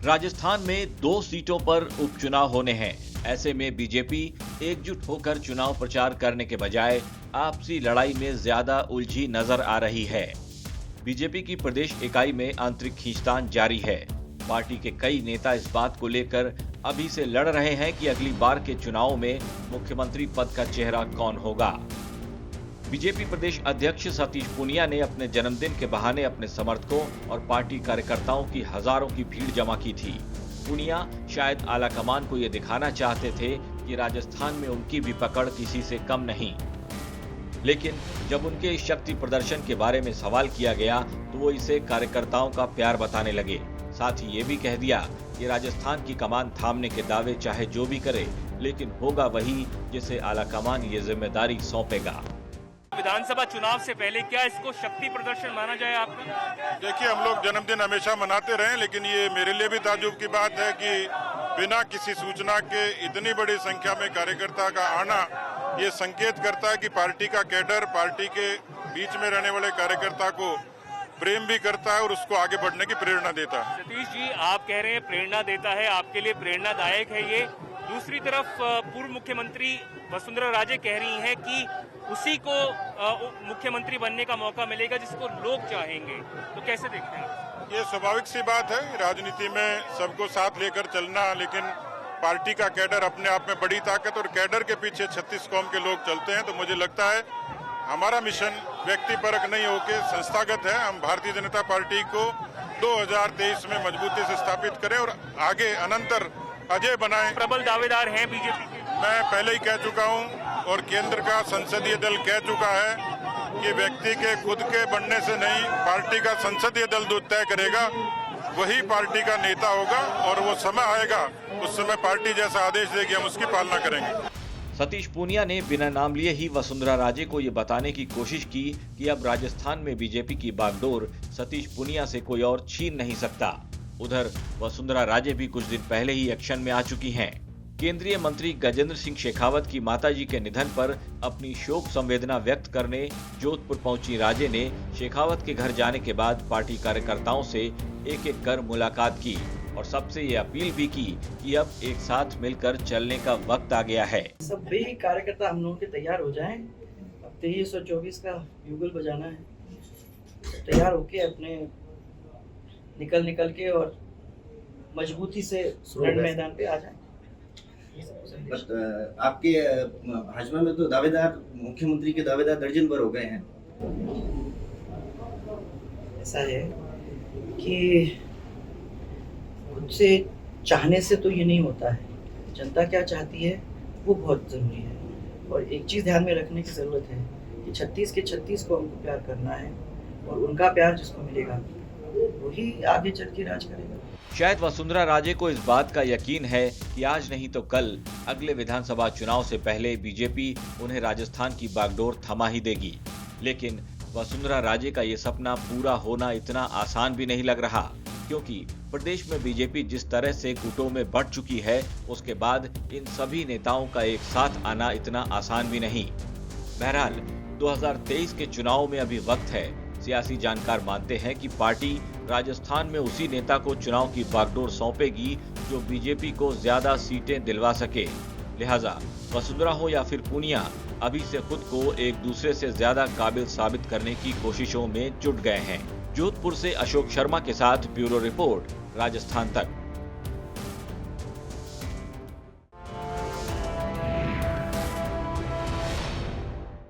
राजस्थान में 2 सीटों पर उपचुनाव होने हैं। ऐसे में बीजेपी एकजुट होकर चुनाव प्रचार करने के बजाय आपसी लड़ाई में ज्यादा उलझी नजर आ रही है। बीजेपी की प्रदेश इकाई में आंतरिक खींचतान जारी है। पार्टी के कई नेता इस बात को लेकर अभी से लड़ रहे हैं कि अगली बार के चुनाव में मुख्यमंत्री पद का चेहरा कौन होगा। बीजेपी प्रदेश अध्यक्ष सतीश पूनिया ने अपने जन्मदिन के बहाने अपने समर्थकों और पार्टी कार्यकर्ताओं की हजारों की भीड़ जमा की थी। पूनिया शायद आलाकमान को यह दिखाना चाहते थे कि राजस्थान में उनकी भी पकड़ किसी से कम नहीं, लेकिन जब उनके इस शक्ति प्रदर्शन के बारे में सवाल किया गया तो वो इसे कार्यकर्ताओं का प्यार बताने लगे। साथ ही ये भी कह दिया कि राजस्थान की कमान थामने के दावे चाहे जो भी करे, लेकिन होगा वही जिसे आलाकमान ये जिम्मेदारी सौंपेगा। विधानसभा चुनाव से पहले क्या इसको शक्ति प्रदर्शन माना जाए आपका? देखिए, हम लोग जन्मदिन हमेशा मनाते रहे, लेकिन ये मेरे लिए भी ताज्जुब की बात है कि बिना किसी सूचना के इतनी बड़ी संख्या में कार्यकर्ता का आना ये संकेत करता है कि पार्टी का कैडर पार्टी के बीच में रहने वाले कार्यकर्ता को प्रेम भी करता है और उसको आगे बढ़ने की प्रेरणा देता है। सतीश जी, आप कह रहे हैं प्रेरणा देता है, आपके लिए प्रेरणादायक है ये। दूसरी तरफ पूर्व मुख्यमंत्री वसुंधरा राजे कह रही हैं कि उसी को मुख्यमंत्री बनने का मौका मिलेगा जिसको लोग चाहेंगे, तो कैसे देखते हैं? ये स्वाभाविक सी बात है, राजनीति में सबको साथ लेकर चलना, लेकिन पार्टी का कैडर अपने आप में बड़ी ताकत और कैडर के पीछे 36 कौम के लोग चलते हैं। तो मुझे लगता है हमारा मिशन व्यक्तिपरक नहीं होकर संस्थागत है। हम भारतीय जनता पार्टी को 2023 में मजबूती से स्थापित करें और आगे अनंतर अजय बनाएं। प्रबल दावेदार हैं बीजेपी के। मैं पहले ही कह चुका हूं और केंद्र का संसदीय दल कह चुका है कि व्यक्ति के खुद के बनने से नहीं, पार्टी का संसदीय दल तय करेगा, वही पार्टी का नेता होगा और वो समय आएगा, उस समय पार्टी जैसा आदेश देगी हम उसकी पालना करेंगे। सतीश पूनिया ने बिना नाम लिए ही वसुंधरा राजे को ये बताने की कोशिश की कि अब राजस्थान में बीजेपी की बागडोर सतीश पूनिया से कोई और छीन नहीं सकता। उधर वसुंधरा राजे भी कुछ दिन पहले ही एक्शन में आ चुकी हैं। केंद्रीय मंत्री गजेंद्र सिंह शेखावत की माताजी के निधन पर अपनी शोक संवेदना व्यक्त करने जोधपुर पहुंची राजे ने शेखावत के घर जाने के बाद पार्टी कार्यकर्ताओं से एक एक कर मुलाकात की और सबसे ये अपील भी की कि अब एक साथ मिलकर चलने का वक्त आ गया है। सभी कार्यकर्ता हम लोगों के तैयार हो जाएं। अब 2324 का युगल बजाना है, तैयार होके अपने निकल के और मजबूती से रण मैदान पे आ जाएं। आपके भाजपा में तो दावेदार, मुख्यमंत्री के दावेदार दर्जन भर हो गए हैं। ऐसा है कि खुद से चाहने से तो ये नहीं होता है, जनता क्या चाहती है वो बहुत जरूरी है। और एक चीज ध्यान में रखने की जरूरत है कि 36 के 36 को हमको प्यार करना है और उनका प्यार जिसको मिलेगा वही आगे चल के राज करेगा। शायद वसुंधरा राजे को इस बात का यकीन है कि आज नहीं तो कल अगले विधानसभा चुनाव से पहले बीजेपी उन्हें राजस्थान की बागडोर थमा ही देगी। लेकिन वसुंधरा राजे का ये सपना पूरा होना इतना आसान भी नहीं लग रहा, क्योंकि प्रदेश में बीजेपी जिस तरह से गुटों में बढ़ चुकी है, उसके बाद इन सभी नेताओं का एक साथ आना इतना आसान भी नहीं। बहरहाल 2023 के चुनाव में अभी वक्त है। सियासी जानकार मानते हैं कि पार्टी राजस्थान में उसी नेता को चुनाव की बागडोर सौंपेगी जो बीजेपी को ज्यादा सीटें दिलवा सके। लिहाजा वसुंधरा हो या फिर पूनिया अभी से खुद को एक दूसरे से ज्यादा काबिल साबित करने की कोशिशों में जुट गए हैं। जोधपुर से अशोक शर्मा के साथ ब्यूरो रिपोर्ट, राजस्थान तक।